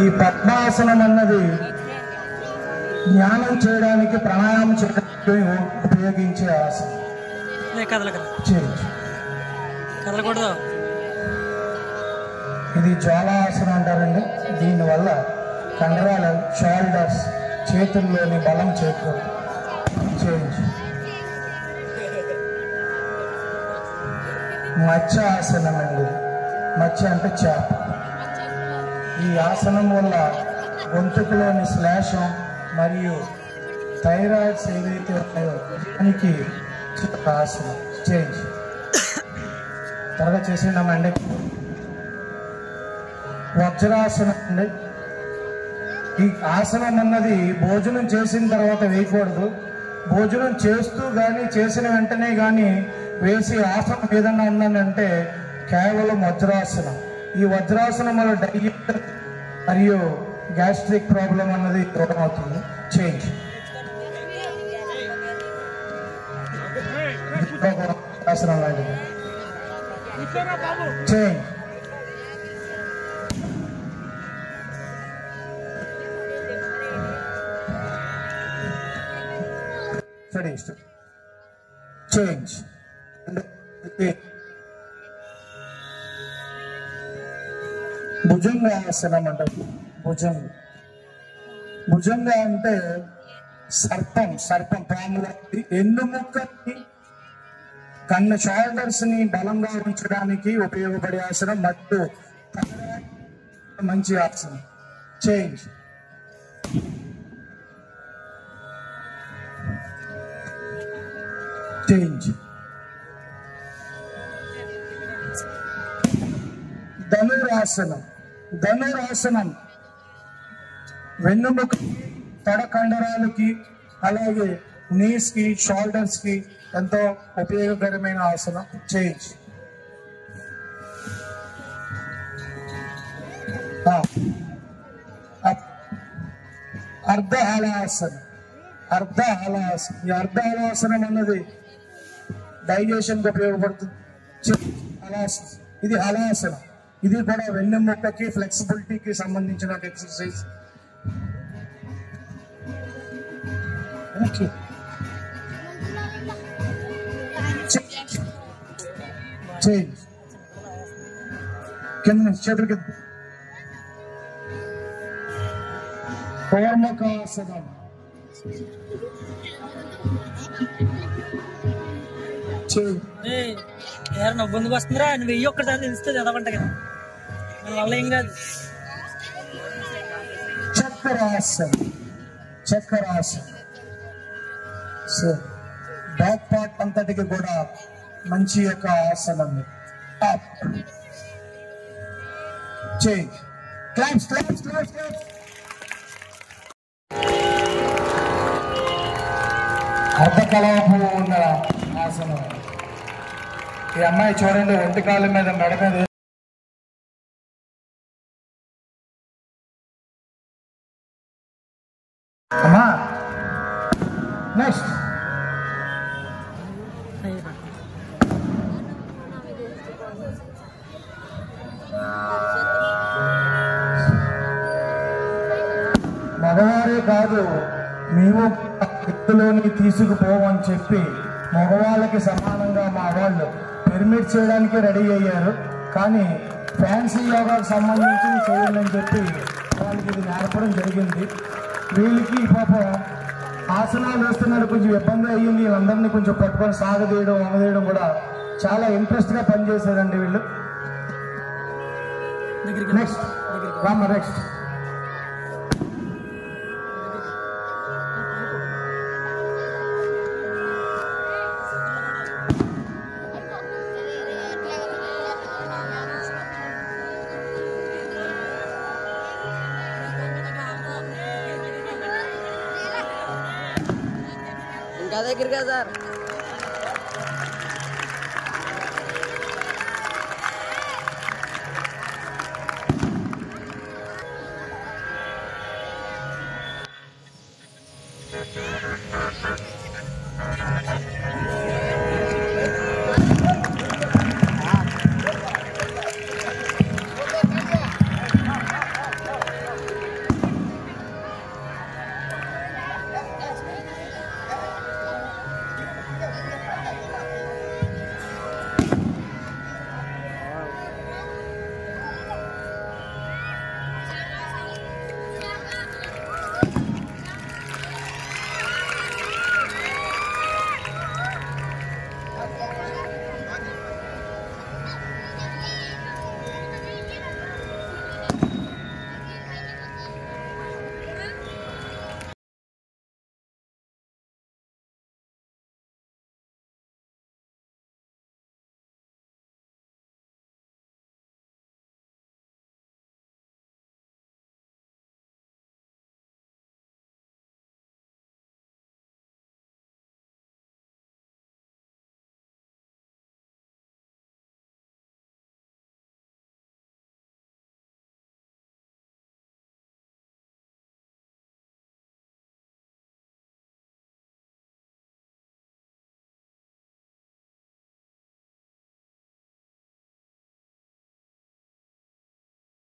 ఈ పద్మాసనం అన్నది ధ్యానం చేయడానికి ప్రాణాయామం చేయడానికి ఉపయోగించే ఆసనం. ఇది జ్వాలాసనం అంటారండి. దీనివల్ల కండరాలు, షోల్డర్స్, చేతుల్లోని బలం చేకూరు. మత్స్య ఆసనం అండి. మత్స్య అంటే చేప. ఈ ఆసనం వల్ల గొంతుకులోని శ్లేషం మరియు థైరాయిడ్స్ ఏదైతే ఉన్నాయో దానికి ఆసనం చేంజ్ త్వరగా చేసినామండి. వజ్రాసనం అండి. ఈ ఆసనం అన్నది భోజనం చేసిన తర్వాత వేయకూడదు. భోజనం చేస్తూ కానీ చేసిన వెంటనే కానీ వేసి ఆసనం ఏదన్నా ఉందంటే కేవలం వజ్రాసనం. ఈ వజ్రాసనం వల్ల డైజెషన్ మరియు గ్యాస్ట్రిక్ ప్రాబ్లం అన్నది దూరం అవుతుంది. చేంజ్ ఆసనం లాంటిది. చేంజ్ చేంజ్ భుజంగ ఆసనం అంటారు. భుజంగ అంటే సర్పం పాముల ఎన్నుముక్కని కన్ను షోల్డర్స్ ని బలంగా ఉంచడానికి ఉపయోగపడే ఆసనం. మట్టు మంచి ఆసనం. చేంజ్ చేంజ్ ధనురాసనం వెన్నుముక, తొడ కండరాలకి అలాగే నీస్ కి, షోల్డర్స్ కి ఎంతో ఉపయోగకరమైన ఆసనం. చేంజ్ అర్ధహలాసనం. ఈ అర్ధహలాసనం అన్నది డైజెషన్ కి ఉపయోగపడుతుంది. ఇది హలాసనం. ఇది కూడా వెన్నెముకకి ఫ్లెక్సిబిలిటీకి సంబంధించిన ఎక్సర్సైజ్. చేంజ్ కింద చేతుల కింద. కూర్మకాసనం. ముందుకు వస్తుందిరా, నువ్వు వెయ్యి ఒక్కటి తెలుస్తుంది చదవంట కదా, వల్ల ఏం కాదు. చక్రాసనం బ్యాక్ పార్ట్ అంతటికి కూడా మంచి యొక్క ఆసనం. Change claps. అర్ధకలాపు ఉన్న ఆసనం. ఈ అమ్మాయి చూడండి, ఒంటి కాళ్ళ మీద మెడ మీద అమ్మా. నెక్స్ట్ మగవారే కాదు, మేము వ్యక్తిలోని తీసుకుపోవని చెప్పి మగవాళ్ళకి సమానంగా మా వాళ్ళు పెర్మిట్ చేయడానికి రెడీ అయ్యారు. కానీ ఫ్యాన్సీ యోగాకు సంబంధించి చేయాలని చెప్పి వాళ్ళకి ఇది నేర్పడం జరిగింది. వీళ్ళకి పాపం ఆసనాలు వేస్తున్నారు, కొంచెం ఇబ్బంది అయ్యింది. వీళ్ళందరినీ కొంచెం పట్టుకొని సాగదీయడం, వంగదీయడం కూడా చాలా ఇంట్రెస్ట్గా పనిచేశారండి వీళ్ళు. నెక్స్ట్ నెక్స్ట్ ఇంకా దగ్గర కదా సార్.